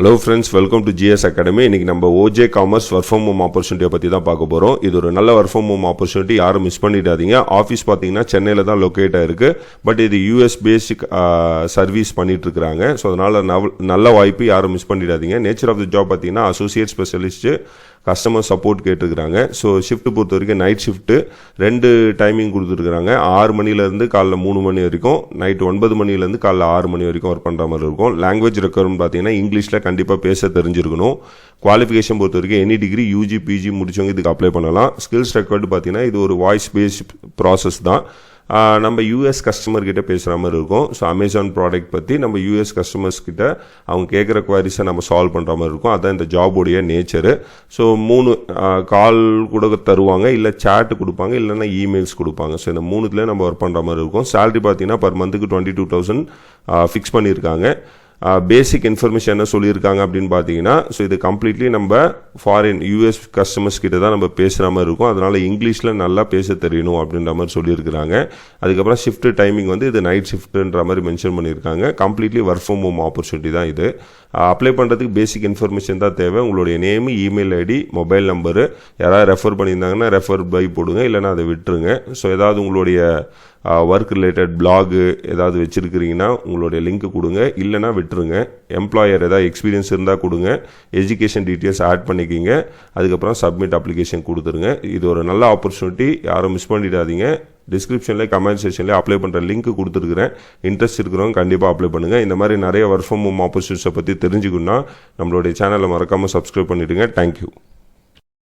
Hello friends, welcome to GS academy. இன்றைக்கி நம்ம OJ commerce work from home ஆப்பர்ச்சுனிட்டியை பற்றி தான் பார்க்க போகிறோம். இது ஒரு நல்ல ஒர்க் ஃப்ரம் ஹோம் ஆப்பர்ச்சுனிட்டி, யாரும் மிஸ் பண்ணிடாதீங்க. ஆஃபீஸ் பார்த்தீங்கன்னா சென்னையில் தான் லொக்கேட் ஆகிருக்கு. பட் இது யூஎஸ் பேசிக் சர்வீஸ் பண்ணிகிட்ருக்குறாங்க. ஸோ அதனால் நல்ல வாய்ப்பு, யாரும் மிஸ் பண்ணிடாதீங்க. நேச்சர் ஆஃப் த ஜாப் பார்த்தீங்கன்னா அசோசியேட் ஸ்பெஷலிஸ்ட்டு கஸ்டமர் சப்போர்ட் கேட்டுருக்குறாங்க. ஸோ ஷிஃப்ட்டு பொறுத்த வரைக்கும் நைட் ஷிஃப்ட்டு 2 டைமிங் கொடுத்துருக்குறாங்க. 6 மணிலேருந்து காலைல 3 மணி வரைக்கும், நைட்டு 9 மணிலேருந்து காலைல 6 மணி வரைக்கும் ஒர்க் பண்ணுற மாதிரி இருக்கும். லாங்குவேஜ் ரெக்குவயர்மெண்ட் பார்த்தீங்கன்னா இங்கிலீஷில் கண்டிப்பாக பேச தெரிஞ்சிருக்கணும். குவாலிஃபிகேஷன் பொறுத்த வரைக்கும் எனி டிகிரி யூஜி பிஜி முடிச்சவங்க இதுக்கு அப்ளை பண்ணலாம். ஸ்கில்ஸ் ரெக்கார்டு பார்த்தீங்கன்னா இது ஒரு வாய்ஸ் பேஸ்ட் ப்ராசஸ் தான். நம்ம யூஎஸ் கஸ்டமர் கிட்ட பேசுகிற மாதிரி இருக்கும். ஸோ அமேசான் ப்ராடக்ட் பற்றி நம்ம யூஎஸ் கஸ்டமர்ஸ் கிட்ட அவங்க கேட்குற குவாரிஸை நம்ம சால்வ் பண்ணுற மாதிரி இருக்கும். அதுதான் இந்த ஜாபுடைய நேச்சரு. ஸோ 3 கால் கூட தருவாங்க, இல்லை சேட்டு கொடுப்பாங்க, இல்லைன்னா இமெயில்ஸ் கொடுப்பாங்க. ஸோ இந்த 3த்துல நம்ம ஒர்க் பண்ணுற மாதிரி இருக்கும். சேலரி பார்த்தீங்கன்னா பர் மந்த்துக்கு 22,000 ஃபிக்ஸ் பண்ணியிருக்காங்க. பேசிக் இன்ஃபர்மேஷன் என்ன சொல்லியிருக்காங்க அப்படின்னு பார்த்தீங்கன்னா, ஸோ இது கம்ப்ளீட்லி நம்ம ஃபாரின் யூஎஸ் கஸ்டமர்ஸ் கிட்ட தான் நம்ம பேசுகிற மாதிரி இருக்கும். அதனால் இங்கிலீஷில் நல்லா பேச தெரியணும் அப்படின்ற மாதிரி சொல்லியிருக்கிறாங்க. அதுக்கப்புறம் ஷிஃப்ட் டைமிங் வந்து இது நைட் ஷிஃப்ட்டுன்ற மாதிரி மென்ஷன் பண்ணியிருக்காங்க. Completely work from home opportunity தான் இது. அப்ளை பண்ணுறதுக்கு பேசிக் இன்ஃபர்மேஷன் தான் தேவை. உங்களுடைய name, email ID, mobile number, யாராவது ரெஃபர் பண்ணியிருந்தாங்கன்னா ரெஃபர் பை போடுங்க, இல்லைனா அதை விட்டுருங்க. ஸோ ஏதாவது உங்களுடைய ஒர்க் ரிலேட்டட் பிளாகு ஏதாவது வச்சுருக்கிறீங்கன்னா உங்களுடைய லிங்க் கொடுங்க, இல்லைனா விட்டுருங்க. எம்ப்ளாயர் ஏதாவது எக்ஸ்பீரியன்ஸ் இருந்தால் கொடுங்க. எஜுகேஷன் டீட்டெயில்ஸ் ஆட் பண்ணிக்கிங்க. அதுக்கப்புறம் சப்மிட் அப்ளிகேஷன் கொடுத்துருங்க. இது ஒரு நல்ல ஆப்பர்ச்சுனிட்டி, யாரும் மிஸ் பண்ணிடாதீங்க. டிஸ்கிரிப்ஷனில் கமெண்ட் செக்ஷனில் அப்ளை பண்ணுற லிங்க் கொடுத்துருக்குறேன். இன்ட்ரெஸ்ட் இருக்கிறவங்க கண்டிப்பாக அப்ளை பண்ணுங்கள். இந்த மாதிரி நிறைய ஒர்க் ஃப்ரம் ஹோம் ஆப்பர்ச்சுனிட்டிஸை பற்றி தெரிஞ்சுக்கணுன்னா நம்மளுடைய சேனலை மறக்காமல் சப்ஸ்கிரைப் பண்ணிவிடுங்க. தேங்க்யூ.